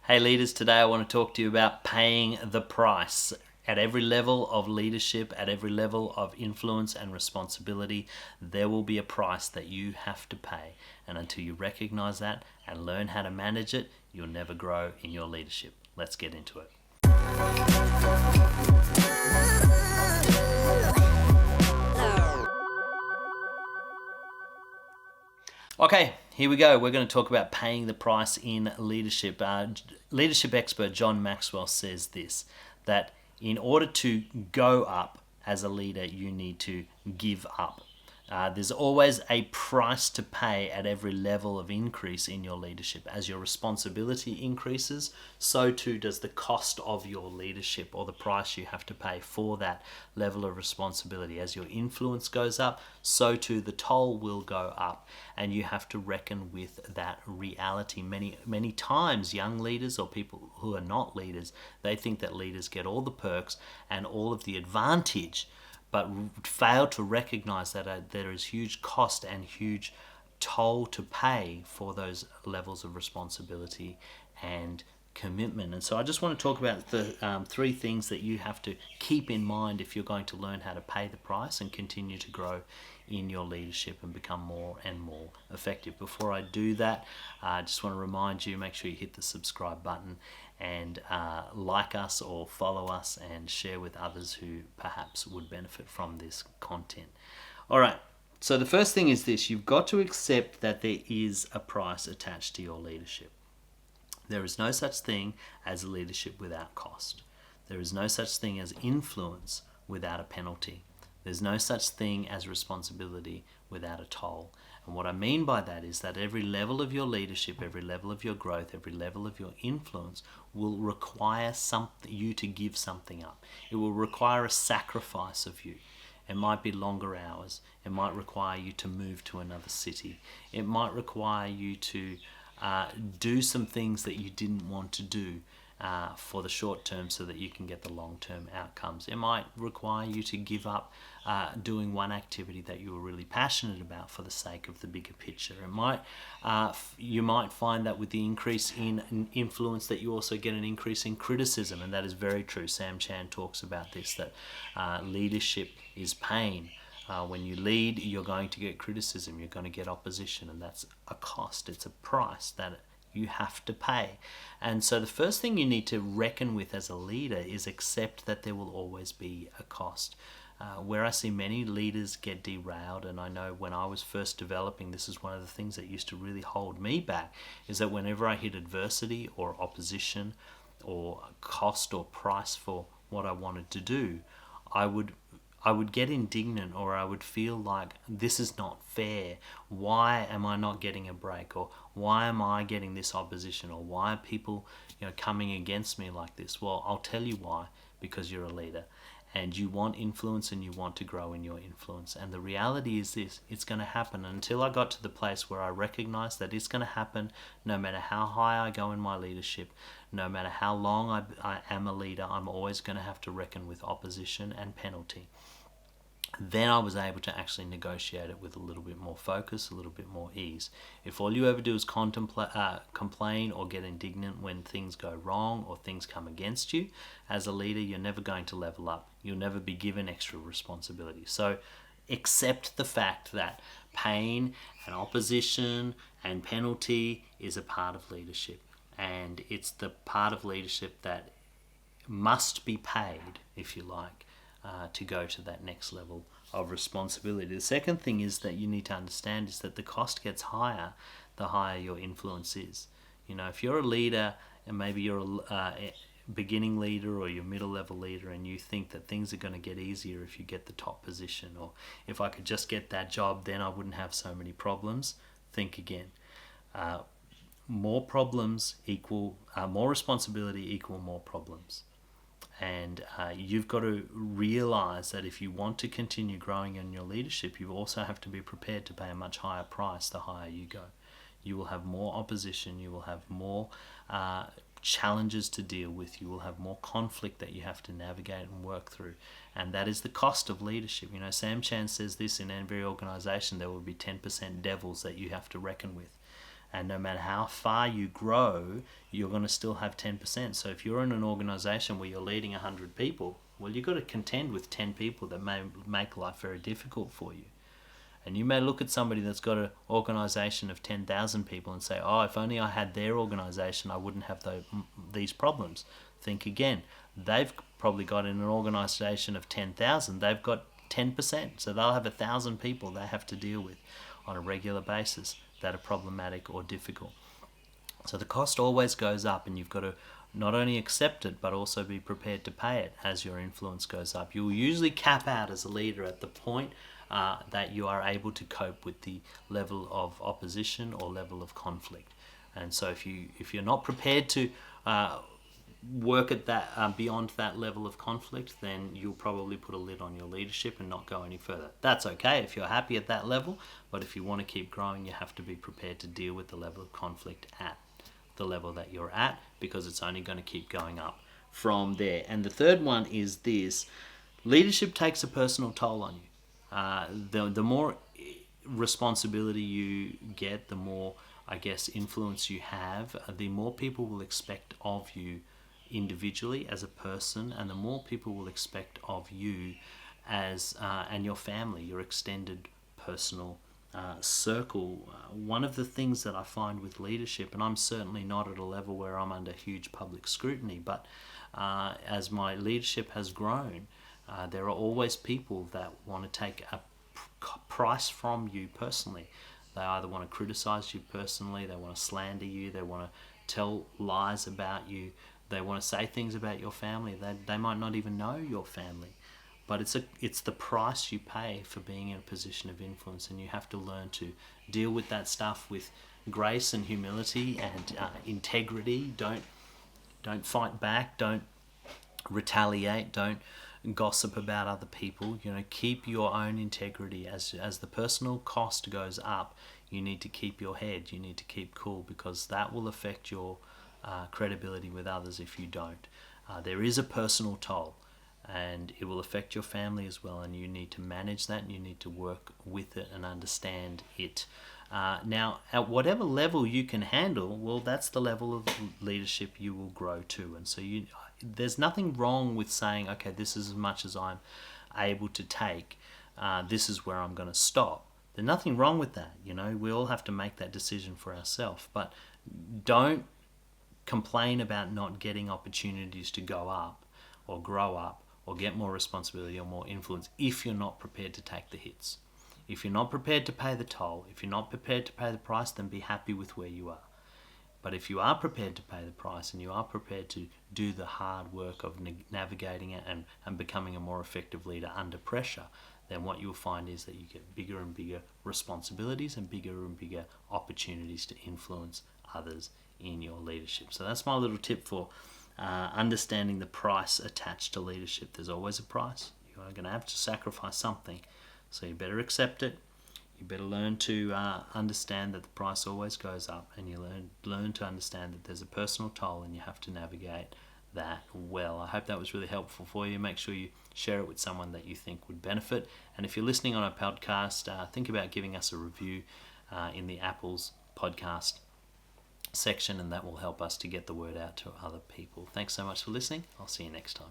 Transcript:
Hey leaders, today I want to talk to you about paying the price. At every level of leadership, at every level of influence and responsibility, there will be a price that you have to pay. And until you recognize that and learn how to manage it, you'll never grow in your leadership. Let's get into it. Okay, here we go. We're going to talk about paying the price in leadership. Leadership expert John Maxwell says this, that in order to go up as a leader, you need to give up. There's always a price to pay at every level of increase in your leadership. As your responsibility increases, so too does the cost of your leadership, or the price you have to pay for that level of responsibility. As your influence goes up, so too the toll will go up, and you have to reckon with that reality. Many times young leaders or people who are not leaders, they think that leaders get all the perks and all of the advantage, but fail to recognize that there is huge cost and huge toll to pay for those levels of responsibility and commitment. And so I just want to talk about the three things that you have to keep in mind if you're going to learn how to pay the price and continue to grow in your leadership and become more and more effective. Before I do that, I just want to remind you, make sure you hit the subscribe button and like us or follow us and share with others who perhaps would benefit from this content. All right, so the first thing is this: you've got to accept that there is a price attached to your leadership. There is no such thing as leadership without cost. There is no such thing as influence without a penalty. There's no such thing as responsibility without a toll. And what I mean by that is that every level of your leadership, every level of your growth, every level of your influence will require you to give something up. It will require a sacrifice of you. It might be longer hours. It might require you to move to another city. It might require you to do some things that you didn't want to do for the short term so that you can get the long-term outcomes. It might require you to give up doing one activity that you were really passionate about for the sake of the bigger picture. You might find that with the increase in influence that you also get an increase in criticism, and that is very true. Sam Chan talks about this, that leadership is pain. When you lead, you're going to get criticism, you're going to get opposition, and that's a cost. It's a price that you have to pay. And so the first thing you need to reckon with as a leader is accept that there will always be a cost. Where I see many leaders get derailed, and I know when I was first developing, this is one of the things that used to really hold me back, is that whenever I hit adversity or opposition or cost or price for what I wanted to do, I would get indignant, or I would feel like this is not fair. Why am I not getting a break? Or why am I getting this opposition? Or why are people coming against me like this? Well, I'll tell you why. Because you're a leader and you want influence and you want to grow in your influence. And the reality is this: it's going to happen. Until I got to the place where I recognized that it's going to happen no matter how high I go in my leadership, no matter how long I am a leader, I'm always going to have to reckon with opposition and penalty. Then I was able to actually negotiate it with a little bit more focus, a little bit more ease. If all you ever do is complain or get indignant when things go wrong or things come against you, as a leader, you're never going to level up. You'll never be given extra responsibility. So accept the fact that pain and opposition and penalty is a part of leadership. And it's the part of leadership that must be paid, if you like, to go to that next level of responsibility. The second thing is that you need to understand is that the cost gets higher the higher your influence is. If you're a leader and maybe you're a beginning leader or you're middle level leader and you think that things are going to get easier if you get the top position, or if I could just get that job then I wouldn't have so many problems, think again. More problems equal more responsibility equal more problems. And you've got to realize that if you want to continue growing in your leadership, you also have to be prepared to pay a much higher price the higher you go. You will have more opposition, you will have more challenges to deal with, you will have more conflict that you have to navigate and work through. And that is the cost of leadership. Sam Chan says this: in every organization there will be 10% devils that you have to reckon with. And no matter how far you grow, you're going to still have 10%. So if you're in an organization where you're leading 100 people, well, you've got to contend with 10 people that may make life very difficult for you. And you may look at somebody that's got an organization of 10,000 people and say, oh, if only I had their organization, I wouldn't have these problems. Think again. They've probably got in an organization of 10,000, they've got 10%. So they'll have 1,000 people they have to deal with on a regular basis that are problematic or difficult. So the cost always goes up, and you've got to not only accept it, but also be prepared to pay it as your influence goes up. You'll usually cap out as a leader at the point that you are able to cope with the level of opposition or level of conflict. And so if you're not prepared to work at that beyond that level of conflict, then you'll probably put a lid on your leadership and not go any further. That's okay if you're happy at that level, but if you want to keep growing, you have to be prepared to deal with the level of conflict at the level that you're at, because it's only going to keep going up from there. And the third one is this: leadership takes a personal toll on you. The more responsibility you get, the more, I guess, influence you have, the more people will expect of you individually as a person, and the more people will expect of you as and your family, your extended personal circle. One of the things that I find with leadership, and I'm certainly not at a level where I'm under huge public scrutiny, but as my leadership has grown, there are always people that want to take a price from you personally. They either want to criticize you personally, they want to slander you, they want to tell lies about you, they want to say things about your family. They might not even know your family, but it's the price you pay for being in a position of influence, and you have to learn to deal with that stuff with grace and humility and integrity. Don't fight back. Don't retaliate. Don't gossip about other people. Keep your own integrity. As the personal cost goes up, you need to keep your head. You need to keep cool, because that will affect your credibility with others if you don't. There is a personal toll, and it will affect your family as well, and you need to manage that, and you need to work with it and understand it. Now, at whatever level you can handle, well, that's the level of leadership you will grow to. And so there's nothing wrong with saying, okay, this is as much as I'm able to take. This is where I'm going to stop. There's nothing wrong with that. We all have to make that decision for ourselves, but don't complain about not getting opportunities to go up or grow up or get more responsibility or more influence if you're not prepared to take the hits. If you're not prepared to pay the toll, if you're not prepared to pay the price, then be happy with where you are. But if you are prepared to pay the price, and you are prepared to do the hard work of navigating it and becoming a more effective leader under pressure, then what you'll find is that you get bigger and bigger responsibilities and bigger opportunities to influence others in your leadership. So that's my little tip for understanding the price attached to leadership. There's always a price. You are going to have to sacrifice something. So you better accept it. You better learn to understand that the price always goes up, and you learn to understand that there's a personal toll, and you have to navigate that well. I hope that was really helpful for you. Make sure you share it with someone that you think would benefit. And if you're listening on our podcast, think about giving us a review in the Apple's podcast section, and that will help us to get the word out to other people. Thanks so much for listening. I'll see you next time.